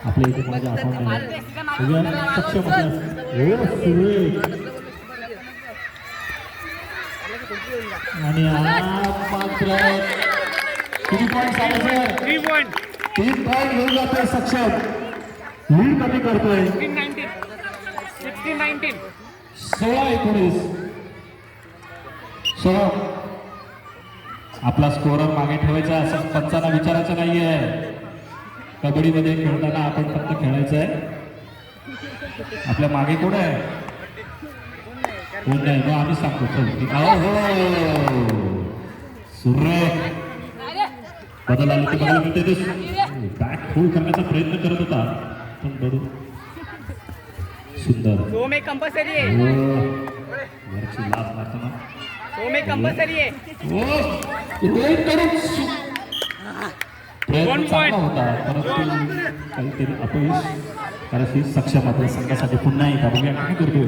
आपल्या इथे कोणाच्या अकाउंट नाही सक्षम आणि मात्र किती पॉईंट आले सर 3 पॉईंट घेऊन जातोय सक्षम लीड कमी करतोय 16-19 आपला स्कोरर मागे ठेवायचा असं पंचांना विचारायचं नाहीये कबड्डीमध्ये खेळताना आपण फक्त खेळायचं आहे आपल्या मागे कोण आहे कोण नाही मग आम्ही सांगतो सुरेख बदल आले ते बघायला मिळते बॅट होल्ड करण्याचा प्रयत्न करत होता पण बरोबर सुंदर कंपल्सरी आहे वरची लाच मारताना कंपल्सरी आहे प्रयत्न चांगला होता परंतु काहीतरी अपयश कारण ही सक्षम आपल्या संघासाठी पुन्हा एकदा बघूया काय करतो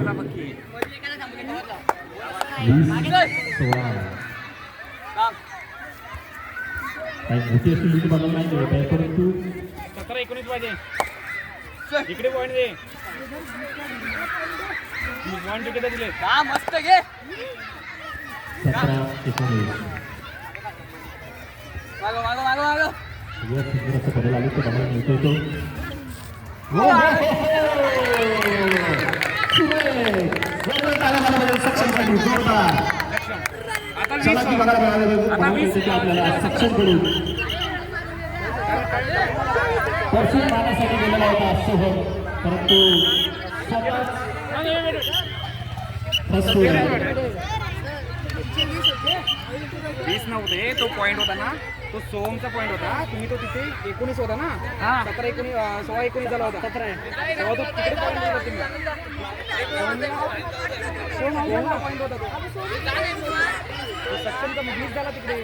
20-16 काही मोठी अशी लीड बघायला नाही मिळत आहे परंतु 17-19 पाहिजे इकडे पॉईंट दे पॉईंट किती दिले मस्त घे 17-19 बदल आले तो बघायला मिळतोय तो सक्षमसाठी जोरदार चलाकी बघायला मिळाले आपल्याला सक्षम कडून परसून मारण्यासाठी गेलेला होता सोहम परंतु वीस नव्हते तो पॉईंट होता ना तो सोमचा पॉईंट होता तुम्ही तो तिथे 19 होता ना 16-19 झाला होता 17 तेव्हा तो तिकडे पॉईंट होता तुम्ही पॉईंट होता तो सक्षमचा 20 झाला तिकडे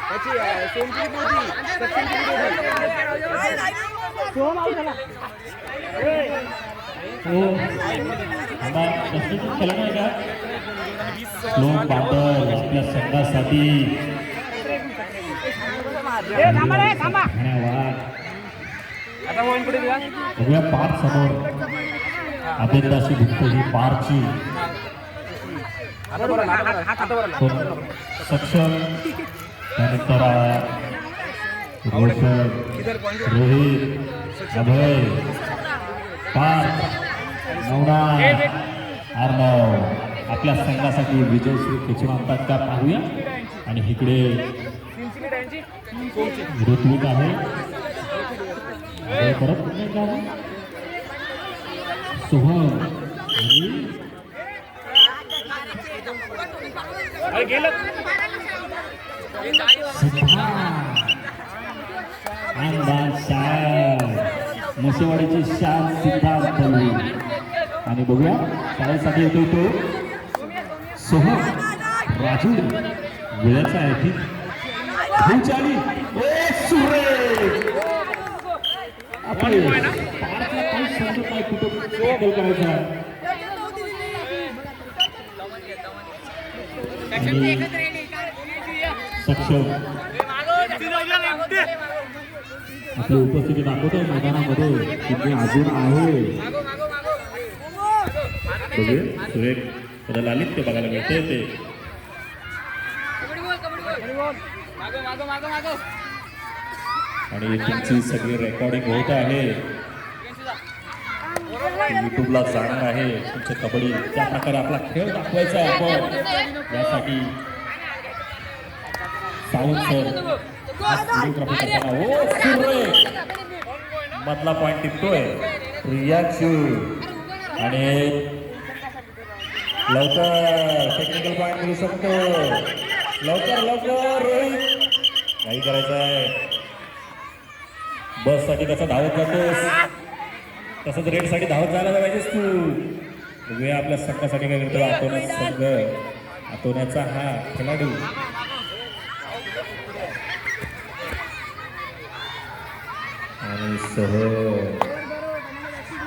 त्याची सोमची नव्हती सोम आउट झाला खेळणं आहे का लोक बांधल आपल्या संघासाठी बघूया पार समोर अभिंदाशी भुकतो ही पारची सक्षम त्यानंतर रोहित अभय पार नवनाथ अर्णव आपल्या संघासाठी विजयश्री खेचून आणतात का पाहूया आणि इकडे ऋत्विक आहे परत सोहम मसेवाडीची शान सिद्धार्थ आणि बघूया शाळेसाठी येतो तो सोहम राजू वेळाचा आहे की चाली आपले काही शब्द काय कुठं करायचा सक्षम आपली उपस्थिती दाखवतोय मैदानामध्ये तिथे अजून आहे बघूया सुरेख बदल आलीत ते बघायला मिळते ते आणि तुमची सगळी रेकॉर्डिंग होत आहे युट्यूबला जाणार आहे तुमचं कबड्डी त्या प्रकारे आपला खेळ दाखवायचा आहे आपण यासाठी सावंत सर मधला पॉइंट टिपतोय रियाक्षू आणि लवकर टेक्निकल पॉइंट मिळू शकतो लवकर रोहित काही करायचं आहे बस साठी कसा धावत जातोस तसंच रेड साठी धावत जायला पाहिजेस तू बघूया आपल्या संघासाठी काय करतो आतोनाचा संघ आतोनाचा हा खेळाडू आणि सह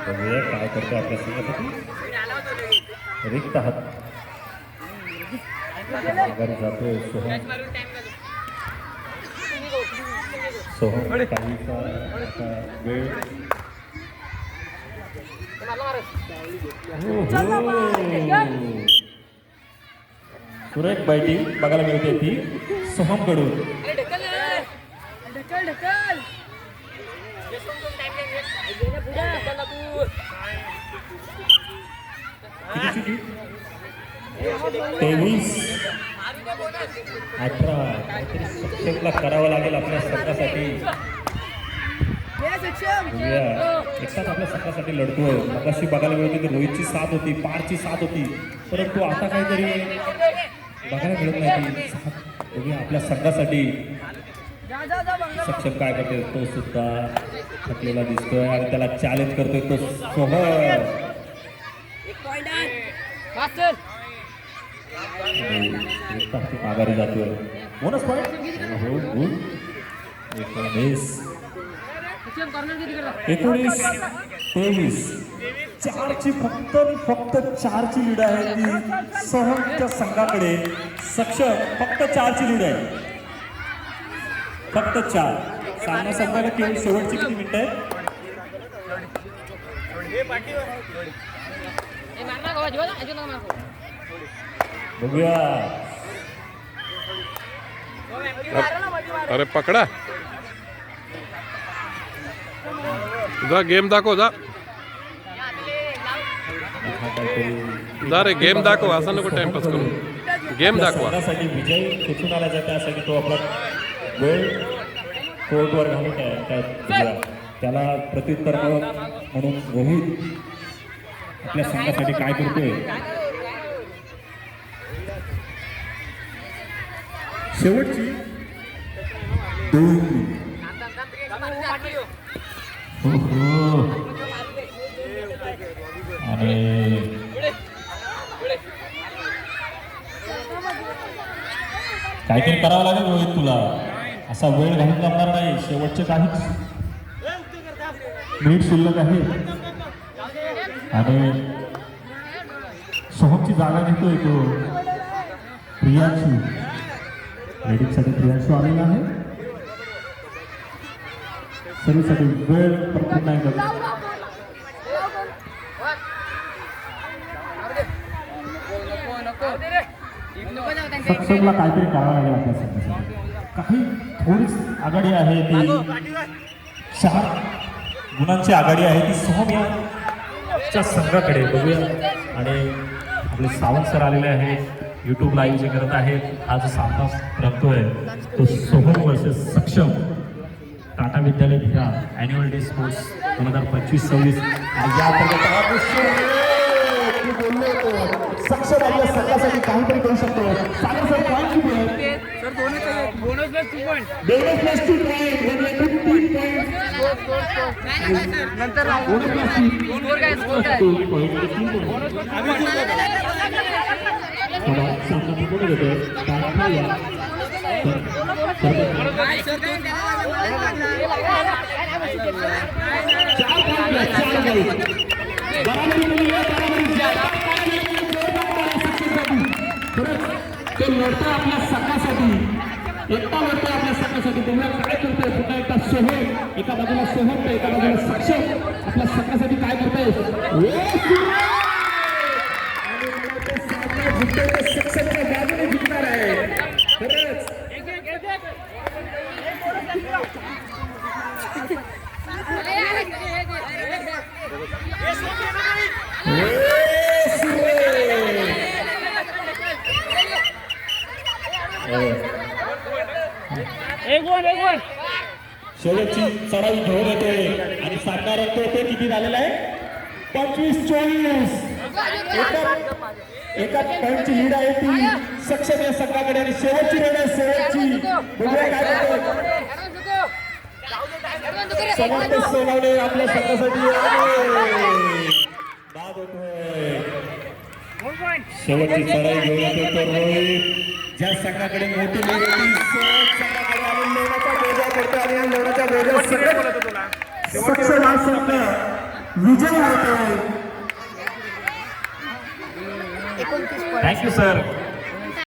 बघूया काय करतो आपल्या संघासाठी रिक्त हात माघारी जातोय सोहम सोहम काहीचा आता वेळ सुरेख बैटिंग बघायला मिळते ती सोहम कडून. किती? 23-18 काहीतरी सक्षमला करावं लागेल आपल्या संघासाठी. एकटाच आपल्या संघासाठी लढतोय. मगाशी बघायला मिळते की रोहितची साथ होती, पारची साथ होती, परंतु आता काहीतरी बघायला मिळत नाही ती साथ. बघूया आपल्या संघासाठी सक्षम काय करतोय. तो सुद्धा थकलेला दिसतोय आणि त्याला चॅलेंज करतोय तो सोहम. आघाडी जातोय. Bonus point. 19-23 4ची फक्त 4ची लीड आहे ती सोहमच्या संघाकडे. सक्षम फक्त 4ची लीड आहे, फक्त 4. सामना संघाला केवळ शेवटची किती मिनिटं आहे? बघूया. अरे पकडा जा, गेम दाखव जा. जा रे, गेम दाखव. असं नको टाइमपास करू, गेम दाखवा. त्यासाठी विजय खेचून आला जाते, त्यासाठी तो आपला वेळ कोर्टवर घालून त्याला प्रत्युत्तर म्हणून रोहित आपल्या संघासाठी काय करतोय. शेवटची 2. आणि काहीतरी करावं लागेल रोहित तुला. असा वेळ घालून जमणार नाही. शेवटचे काहीच मिनिट शिल्लक आहे आणि सोहमची जागा घेतोय तो प्रियांशू. रेडिंगसाठी प्रियांशू आलेला आहे. सर्वीसाठी वेळ परत नाही करत. सक्षमला काहीतरी करावं लागेल आपल्या संघासाठी. काही थोडीच आघाडी आहे ती 4 गुणांची आघाडी आहे ती सोहम याच्या संघाकडे. बघूया. आणि आपले सावंत सर आलेले आहेत, यूट्यूब लाईव्ह जे करत आहेत. हा जो सामना रंगतोय तो सोहम वर्सेस सक्षम टाटा विद्यालय भिरा ॲन्युअल डे स्पोर्ट्स 2025-26. आणि या सक्षम आपल्या संघासाठी काहीतरी करू शकतो. सागर सर पॉईंट किती आहे? Sir bonus plus 2 point. Bonus plus 2 point म्हणजे 3 पॉईंट. नंतर बोनस प्लस 3 स्कोर काय स्कोर काय पॉईंट 3 पॉईंट. थोडा सामना पुढे घेतोय. तो लढतोय आपल्या संघासाठी, एकटा लढतोय आपल्या संघासाठी. बघूया काय करतोय. पुन्हा एकटा सोहम, एका बाजूला सोहम तर एका बाजूला सक्षम आपल्या संघासाठी काय करतोय. सक्षमच्या बाजूने जिंकणार आहे. खरंच शेवटची चढाई घेऊन येते आणि सामना रंगतो. ते किती झालेला आहे? 25-24. एका पॉईंटची लीड आहे ती सक्षम या संघाकडे. आणि शेवटची लीड आहे शेवटची. बघूया काय करतो. समर्थ सोनावणे आपल्या संघासाठी बाद होतोय. शेवटची चढाई घेऊन येतो तो रोहित. ज्या संघाकडे मोठी लीड होती संघाकडे आणि लोणाचा बोजा करतो आणि या लोणाच्या बोजा सक्षम हा संघ विजय होतोय. Thank you sir.